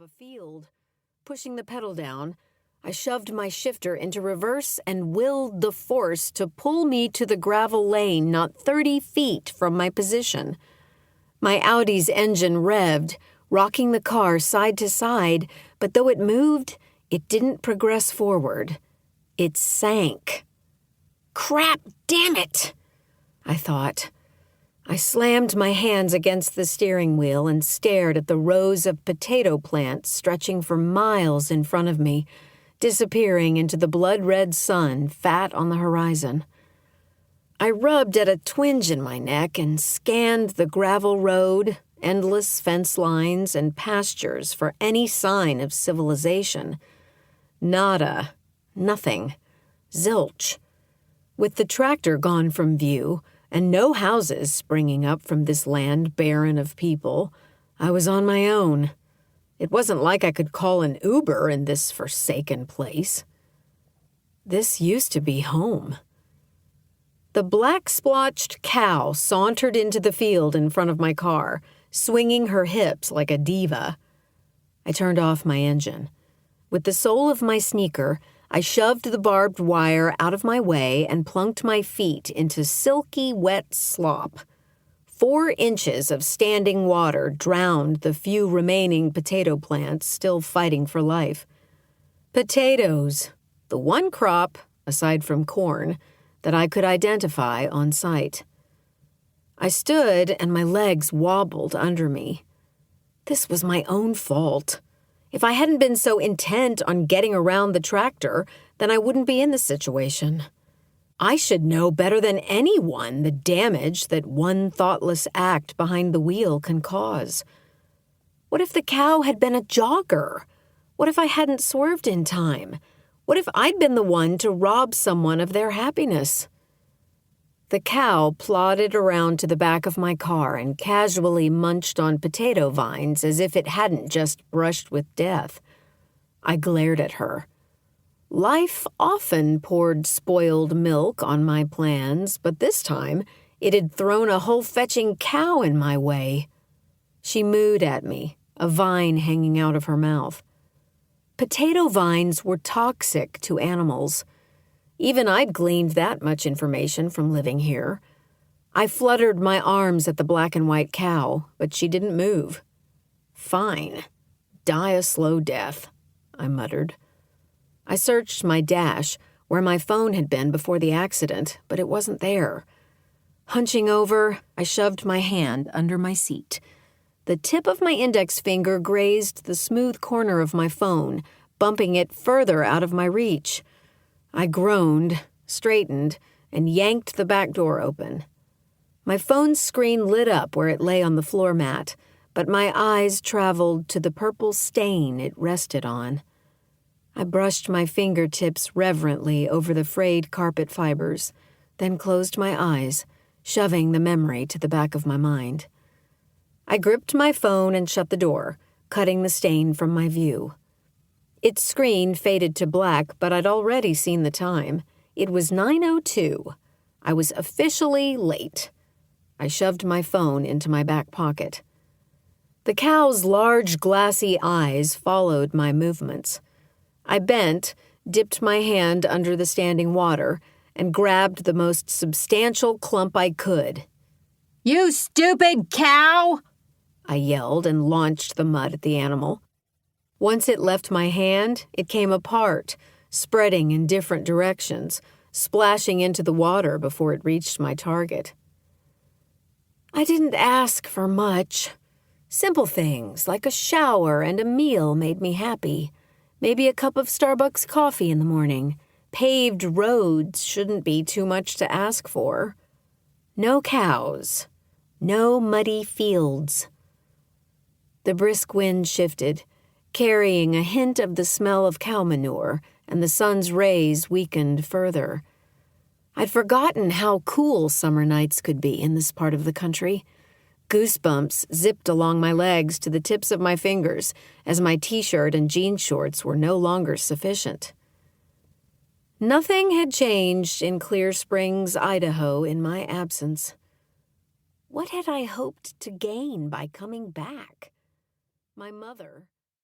a field. Pushing the pedal down, I shoved my shifter into reverse and willed the force to pull me to the gravel lane not 30 feet from my position. My Audi's engine revved, rocking the car side to side, but though it moved, it didn't progress forward. It sank. Crap, damn it! I thought. I slammed my hands against the steering wheel and stared at the rows of potato plants stretching for miles in front of me, disappearing into the blood-red sun fat on the horizon. I rubbed at a twinge in my neck and scanned the gravel road, endless fence lines, and pastures for any sign of civilization. Nada. Nothing. Zilch. With the tractor gone from view, and no houses springing up from this land barren of people, I was on my own. It wasn't like I could call an Uber in this forsaken place. This used to be home. The black-splotched cow sauntered into the field in front of my car, swinging her hips like a diva. I turned off my engine. With the sole of my sneaker, I shoved the barbed wire out of my way and plunked my feet into silky, wet slop. 4 inches of standing water drowned the few remaining potato plants still fighting for life. Potatoes, the one crop, aside from corn, that I could identify on sight. I stood and my legs wobbled under me. This was my own fault. If I hadn't been so intent on getting around the tractor, then I wouldn't be in this situation. I should know better than anyone the damage that one thoughtless act behind the wheel can cause. What if the cow had been a jogger? What if I hadn't swerved in time? What if I'd been the one to rob someone of their happiness? The cow plodded around to the back of my car and casually munched on potato vines as if it hadn't just brushed with death. I glared at her. Life often poured spoiled milk on my plans, but this time it had thrown a whole fetching cow in my way. She mooed at me, a vine hanging out of her mouth. Potato vines were toxic to animals. Even I'd gleaned that much information from living here. I fluttered my arms at the black and white cow, but she didn't move. Fine. Die a slow death, I muttered. I searched my dash, where my phone had been before the accident, but it wasn't there. Hunching over, I shoved my hand under my seat. The tip of my index finger grazed the smooth corner of my phone, bumping it further out of my reach. I groaned, straightened, and yanked the back door open. My phone's screen lit up where it lay on the floor mat, but my eyes traveled to the purple stain it rested on. I brushed my fingertips reverently over the frayed carpet fibers, then closed my eyes, shoving the memory to the back of my mind. I gripped my phone and shut the door, cutting the stain from my view. Its screen faded to black, but I'd already seen the time. It was 9:02. I was officially late. I shoved my phone into my back pocket. The cow's large, glassy eyes followed my movements. I bent, dipped my hand under the standing water, and grabbed the most substantial clump I could. "You stupid cow!" I yelled and launched the mud at the animal. Once it left my hand, it came apart, spreading in different directions, splashing into the water before it reached my target. I didn't ask for much. Simple things like a shower and a meal made me happy. Maybe a cup of Starbucks coffee in the morning. Paved roads shouldn't be too much to ask for. No cows. No muddy fields. The brisk wind shifted, carrying a hint of the smell of cow manure, and the sun's rays weakened further. I'd forgotten how cool summer nights could be in this part of the country. Goosebumps zipped along my legs to the tips of my fingers as my t-shirt and jean shorts were no longer sufficient. Nothing had changed in Clear Springs, Idaho, in my absence. What had I hoped to gain by coming back? My mother...